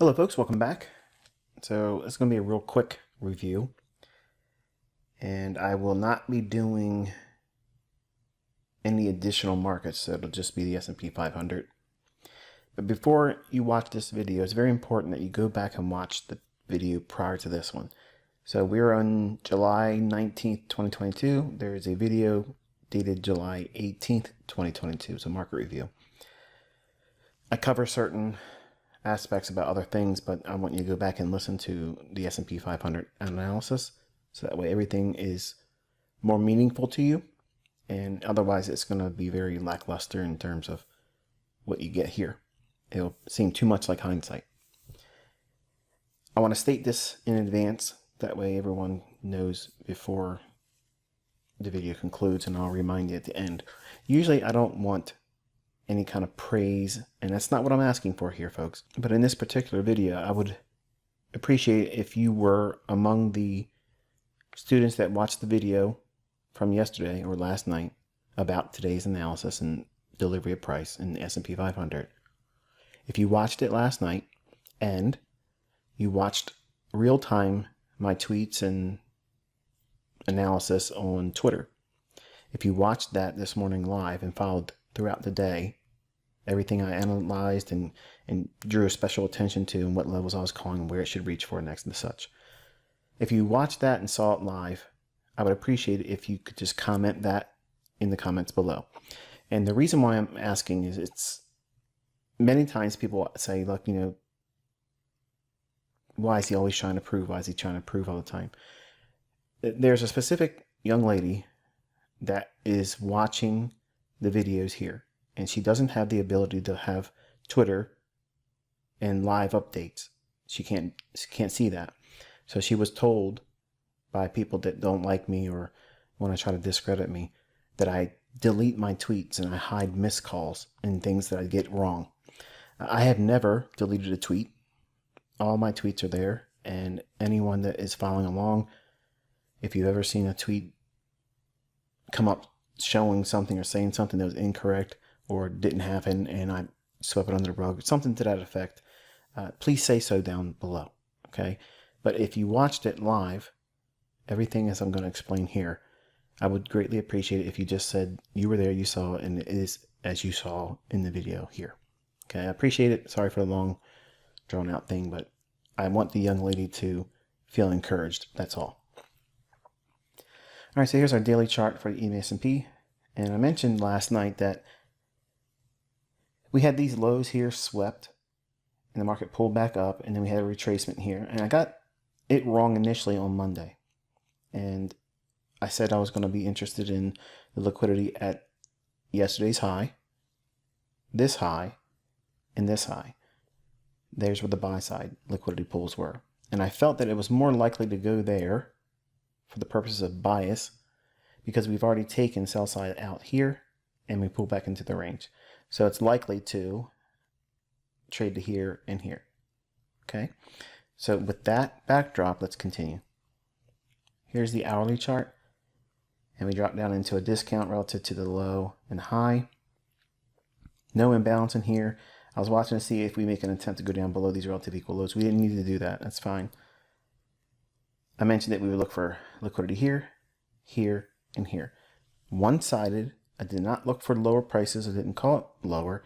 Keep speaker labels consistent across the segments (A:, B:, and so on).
A: Hello folks, welcome back. So it's going to be a real quick review, and I will not be doing any additional markets, so it'll just be the S&P 500. But before you watch this video, it's very important that you go back and watch the video prior to this one. So we're on July 19th, 2022. There is a video dated July 18th, 2022. It's a market review. I cover certain aspects about other things, but I want you to go back and listen to the S&P 500 analysis, so that way everything is more meaningful to you, and otherwise it's going to be very lackluster in terms of what you get here. It'll seem too much like hindsight. I want to state this in advance, that way everyone knows before the video concludes, and I'll remind you at the end. Usually I don't want any kind of praise, and that's not what I'm asking for here, folks. But in this particular video, I would appreciate if you were among the students that watched the video from yesterday or last night about today's analysis and delivery of price in the S&P 500. If you watched it last night and you watched real time my tweets and analysis on Twitter, if you watched that this morning live and followed throughout the day everything I analyzed and drew special attention to, and what levels I was calling and where it should reach for next and such. If you watched that and saw it live, I would appreciate it if you could just comment that in the comments below. And the reason why I'm asking is, it's many times people say, look, you know, why is he always trying to prove? Why is he trying to prove all the time? There's a specific young lady that is watching the videos here, and she doesn't have the ability to have Twitter and live updates. She can't see that. So she was told by people that don't like me or want to try to discredit me that I delete my tweets and I hide missed calls and things that I get wrong. I have never deleted a tweet. All my tweets are there, and anyone that is following along, if you've ever seen a tweet come up showing something or saying something that was incorrect or didn't happen and I swept it under the rug, something to that effect, please say so down below, okay? But if you watched it live, everything as I'm going to explain here, I would greatly appreciate it if you just said you were there, you saw it, and it is as you saw in the video here. Okay, I appreciate it. Sorry for the long, drawn out thing, but I want the young lady to feel encouraged. That's all. All right, so here's our daily chart for the S&P. And I mentioned last night that we had these lows here swept, and the market pulled back up, and then we had a retracement here. And I got it wrong initially on Monday. And I said I was going to be interested in the liquidity at yesterday's high, this high, and this high. There's where the buy side liquidity pools were. And I felt that it was more likely to go there for the purposes of bias, because we've already taken sell side out here and we pull back into the range. So it's likely to trade to here and here. Okay, so with that backdrop, let's continue. Here's the hourly chart, and we drop down into a discount relative to the low and high. No imbalance in here. I was watching to see if we make an attempt to go down below these relative equal lows. We didn't need to do that. That's fine. I mentioned that we would look for liquidity here, here, and here. One-sided. I did not look for lower prices. I didn't call it lower.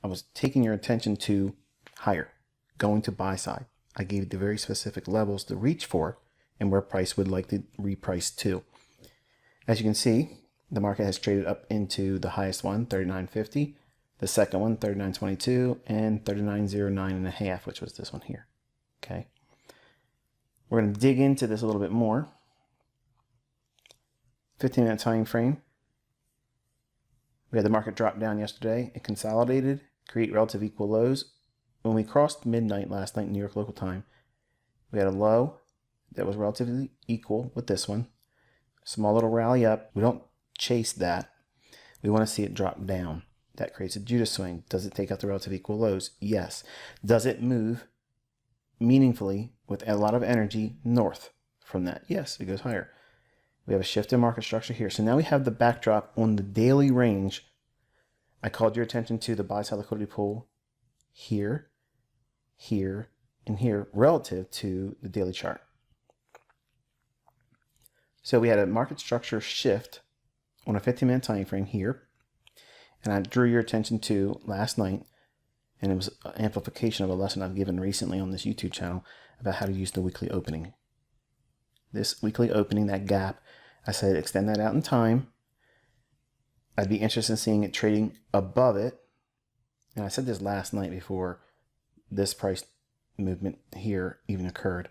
A: I was taking your attention to higher, going to buy side. I gave you the very specific levels to reach for and where price would like to reprice to. As you can see, the market has traded up into the highest one, 39.50, the second one, 39.22, and 39.09.5, which was this one here. Okay. We're going to dig into this a little bit more. 15-minute time frame. We had the market drop down yesterday. It consolidated, create relative equal lows. When we crossed midnight last night in New York local time, we had a low that was relatively equal with this one. Small little rally up. We don't chase that. We want to see it drop down. That creates a Judas swing. Does it take out the relative equal lows? Yes. Does it move meaningfully with a lot of energy north from that? Yes, it goes higher. We have a shift in market structure here. So now we have the backdrop on the daily range. I called your attention to the buy side liquidity pool here, here, in here relative to the daily chart. So we had a market structure shift on a 15-minute time frame here, and I drew your attention to last night, and it was an amplification of a lesson I've given recently on this YouTube channel about how to use the weekly opening. This weekly opening, that gap, I said extend that out in time. I'd be interested in seeing it trading above it. And I said this last night before this price movement here even occurred.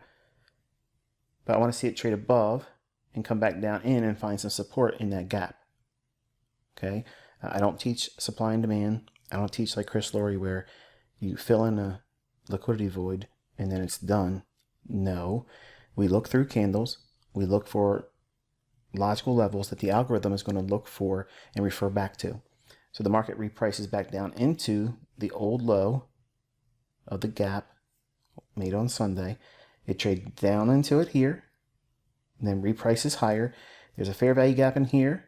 A: But I want to see it trade above and come back down in and find some support in that gap. Okay? I don't teach supply and demand. I don't teach like Chris Laurie where you fill in a liquidity void and then it's done. No. We look through candles. We look for logical levels that the algorithm is going to look for and refer back to. So the market reprices back down into the old low of the gap made on Sunday. It trades down into it here, and then reprices higher. There's a fair value gap in here.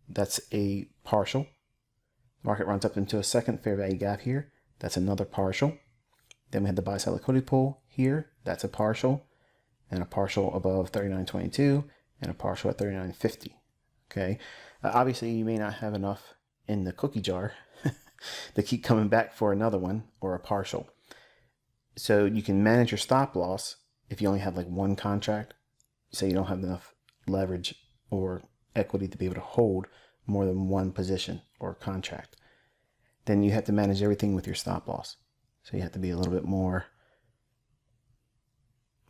A: That's a partial. Market runs up into a second fair value gap here. That's another partial. Then we have the buy side liquidity pool here. That's a partial, and a partial above 39.22, and a partial at 39.50. Okay. Obviously, you may not have enough in the cookie jar to keep coming back for another one or a partial. So you can manage your stop loss if you only have like one contract. Say you don't have enough leverage or equity to be able to hold more than one position or contract. Then you have to manage everything with your stop loss. So you have to be a little bit more,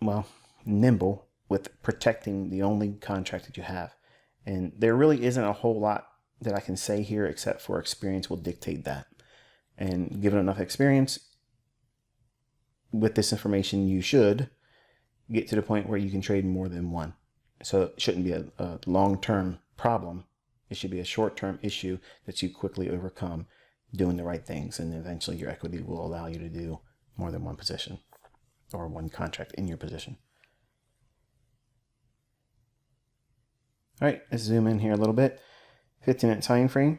A: well, nimble with protecting the only contract that you have. And there really isn't a whole lot that I can say here except for experience will dictate that. And given enough experience with this information, you should get to the point where you can trade more than one. So it shouldn't be a long-term problem. It should be a short-term issue that you quickly overcome doing the right things, and eventually your equity will allow you to do more than one position or one contract in your position. All right, let's zoom in here a little bit. 15-minute time frame.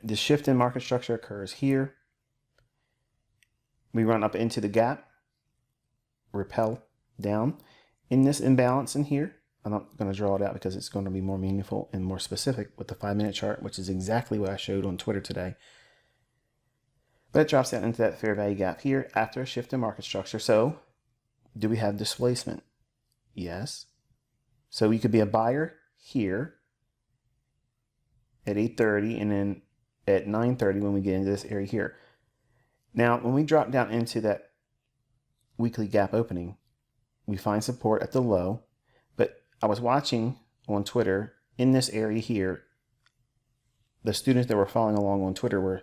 A: The shift in market structure occurs here. We run up into the gap, repel down. In this imbalance in here, I'm not going to draw it out because it's going to be more meaningful and more specific with the 5-minute chart, which is exactly what I showed on Twitter today. But it drops down into that fair value gap here after a shift in market structure. So do we have displacement? Yes. So we could be a buyer here at 8:30 and then at 9:30 when we get into this area here. Now, when we drop down into that weekly gap opening, we find support at the low. But I was watching on Twitter in this area here, the students that were following along on Twitter were,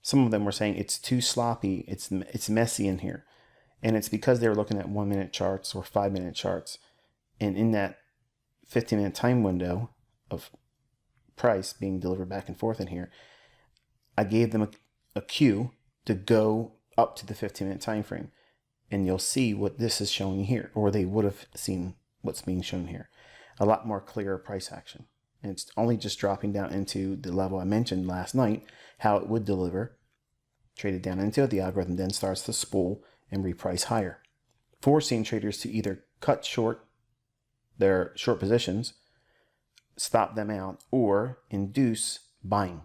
A: some of them were saying it's too sloppy, it's messy in here. And it's because they were looking at 1-minute charts or 5-minute charts. And in that 15-minute time window of price being delivered back and forth in here, I gave them a cue to go up to the 15-minute time frame. And you'll see what this is showing here, or they would have seen what's being shown here. A lot more clearer price action. And it's only just dropping down into the level I mentioned last night, how it would deliver. Traded down into it, the algorithm then starts to spool and reprice higher, forcing traders to either cut short their short positions, stop them out, or induce buying.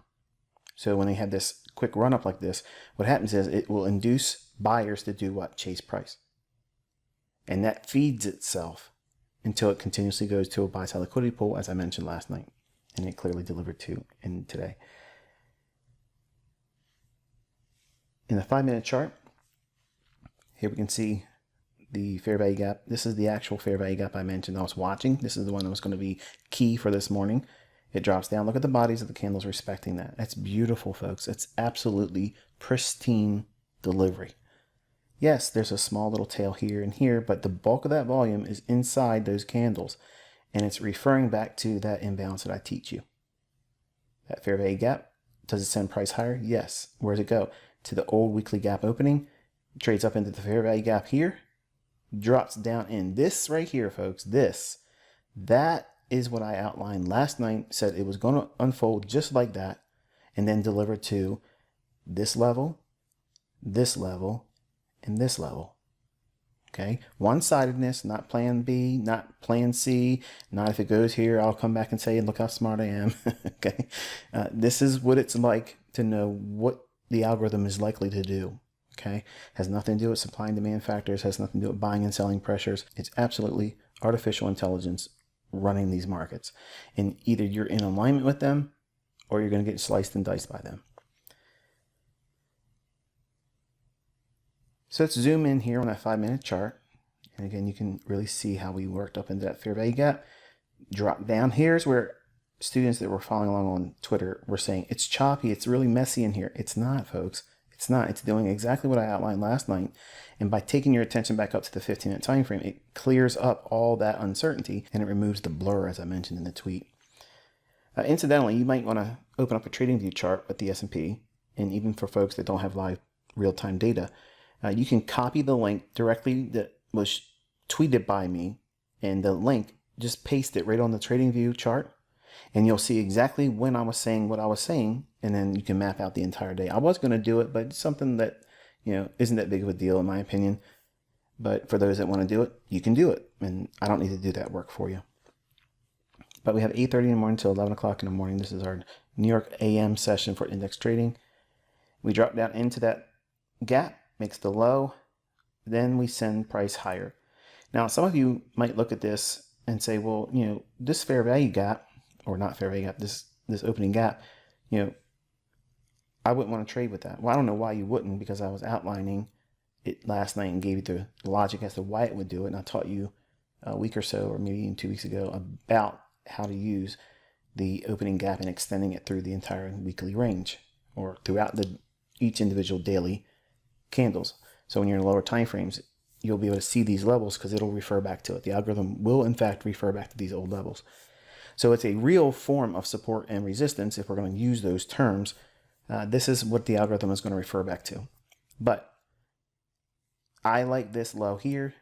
A: So when they have this quick run up like this, what happens is it will induce buyers to do what? Chase price. And that feeds itself until it continuously goes to a buy side liquidity pool, as I mentioned last night. And it clearly delivered to in today. In the 5-minute chart, here we can see the fair value gap. This is the actual fair value gap I mentioned I was watching. This is the one that was going to be key for this morning. It drops down. Look at the bodies of the candles respecting that. That's beautiful, folks. It's absolutely pristine delivery. Yes, there's a small little tail here and here, but the bulk of that volume is inside those candles. And it's referring back to that imbalance that I teach you. That fair value gap, does it send price higher? Yes. Where does it go? To the old weekly gap opening, trades up into the fair value gap here, drops down in this right here, folks. That is what I outlined last night, said it was going to unfold just like that, and then deliver to this level, and this level. Okay, one-sidedness, not plan B, not plan C, not if it goes here, I'll come back and say, look how smart I am. Okay, this is what it's like to know what the algorithm is likely to do. Okay, has nothing to do with supply and demand factors, has nothing to do with buying and selling pressures. It's absolutely artificial intelligence running these markets. And either you're in alignment with them or you're going to get sliced and diced by them. So let's zoom in here on that 5-minute chart. And again, you can really see how we worked up into that fair value gap. Drop down. Here's where students that were following along on Twitter were saying, it's choppy, it's really messy in here. It's not, folks. It's not. It's doing exactly what I outlined last night. And by taking your attention back up to the 15-minute time frame, it clears up all that uncertainty and it removes the blur, as I mentioned in the tweet. Incidentally, you might want to open up a trading view chart with the S&P, and even for folks that don't have live real-time data, you can copy the link directly that was tweeted by me, and the link, just paste it right on the trading view chart, and you'll see exactly when I was saying what I was saying, and then you can map out the entire day. I was going to do it, but it's something that, you know, isn't that big of a deal in my opinion. But for those that want to do it, you can do it, and I don't need to do that work for you. But we have 8:30 in the morning till 11 o'clock in the morning. This is our New York AM session for index trading. We drop down into that gap, makes the low, then we send price higher. Now, some of you might look at this and say, well, you know, this fair value gap, or not fair value gap, this opening gap, you know, I wouldn't want to trade with that. Well, I don't know why you wouldn't, because I was outlining it last night and gave you the logic as to why it would do it. And I taught you a week or so, or maybe even 2 weeks ago, about how to use the opening gap and extending it through the entire weekly range, or throughout each individual daily candles. So when you're in lower time frames, you'll be able to see these levels because it'll refer back to it. The algorithm will in fact refer back to these old levels. So it's a real form of support and resistance if we're going to use those terms. This is what the algorithm is going to refer back to. But I like this low here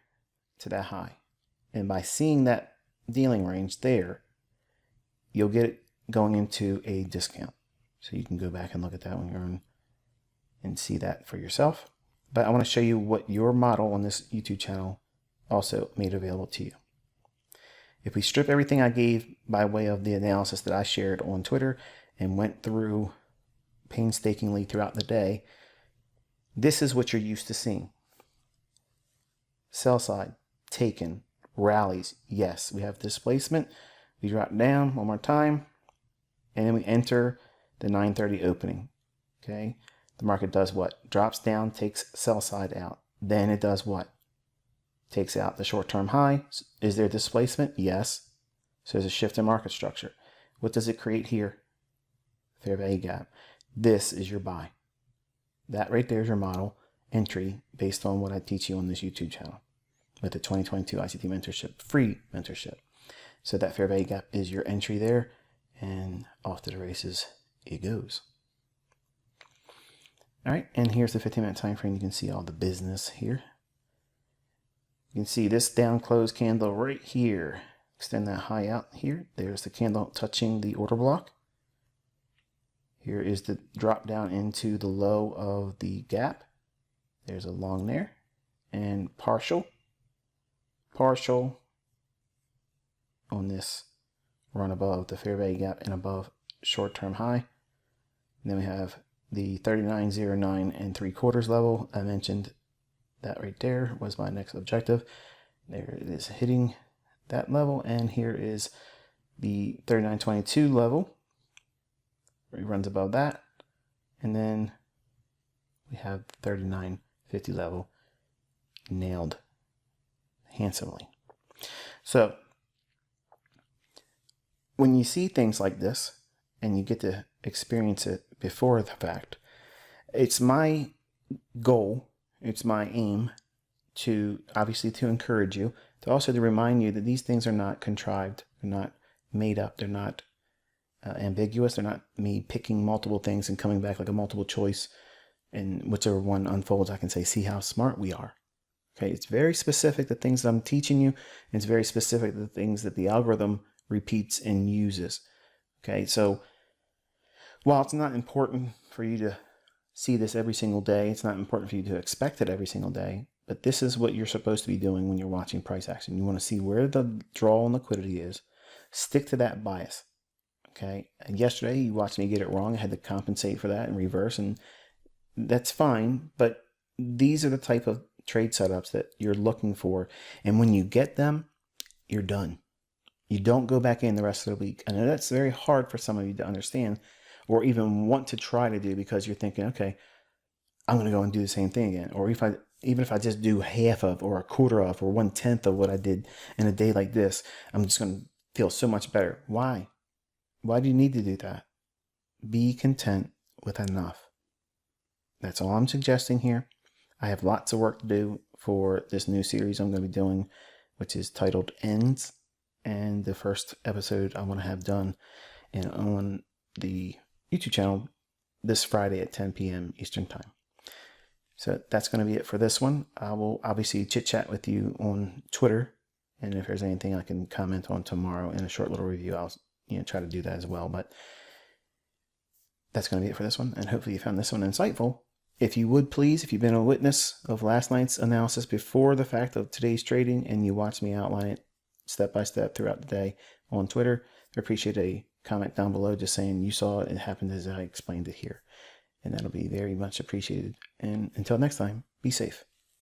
A: to that high. And by seeing that dealing range there, you'll get it going into a discount. So you can go back and look at that when you're on and see that for yourself. But I want to show you what your model on this YouTube channel also made available to you. If we strip everything I gave by way of the analysis that I shared on Twitter and went through painstakingly throughout the day, this is what you're used to seeing. Sell side, taken, rallies, yes. We have displacement. We drop down one more time, and then we enter the 9:30 opening. Okay. The market does what? Drops down, takes sell side out. Then it does what? Takes out the short-term high. Is there displacement? Yes. So there's a shift in market structure. What does it create here? Fair value gap. This is your buy. That right there is your model entry based on what I teach you on this YouTube channel with the 2022 ICT mentorship, free mentorship. So that fair value gap is your entry there, and off to the races it goes. All right, and here's the 15-minute time frame. You can see all the business here. You can see this down close candle right here. Extend that high out here. There's the candle touching the order block. Here is the drop down into the low of the gap. There's a long there, and partial on this run above the fair value gap and above short-term high. And then we have the 39.09 3/4 level. I mentioned that right there was my next objective. There it is, hitting that level. And here is the 39.22 level. It runs above that. And then we have 39.50 level nailed handsomely. So when you see things like this and you get to experience it before the fact, it's my goal, it's my aim to obviously to encourage you, to also to remind you that these things are not contrived, they're not made up, they're not ambiguous, they're not me picking multiple things and coming back like a multiple choice, and whichever one unfolds I can say, see how smart we are. Okay, it's very specific, the things that I'm teaching you, and it's very specific, the things that the algorithm repeats and uses. Okay, so while it's not important for you to see this every single day. It's not important for you to expect it every single day, but this is what you're supposed to be doing when you're watching price action. You want to see where the draw on liquidity is. Stick to that bias. Okay. And yesterday you watched me get it wrong. I had to compensate for that and reverse, and that's fine. But these are the type of trade setups that you're looking for. And when you get them, you're done. You don't go back in the rest of the week. I know that's very hard for some of you to understand or even want to try to do, because you're thinking, okay, I'm going to go and do the same thing again. Or even if I just do half of, or a quarter of, or 1/10 of what I did in a day like this, I'm just going to feel so much better. Why? Why do you need to do that? Be content with enough. That's all I'm suggesting here. I have lots of work to do for this new series I'm going to be doing, which is titled Ends. And the first episode I want to have done and on the YouTube channel this Friday at 10 p.m. Eastern Time. So that's going to be it for this one. I will obviously chit chat with you on Twitter, and if there's anything I can comment on tomorrow in a short little review, I'll try to do that as well. But that's going to be it for this one, and hopefully you found this one insightful. If you would please, if you've been a witness of last night's analysis before the fact of today's trading, and you watch me outline it step by step throughout the day on Twitter, I appreciate a comment down below just saying you saw it happened as I explained it here. And that'll be very much appreciated. And until next time, be safe.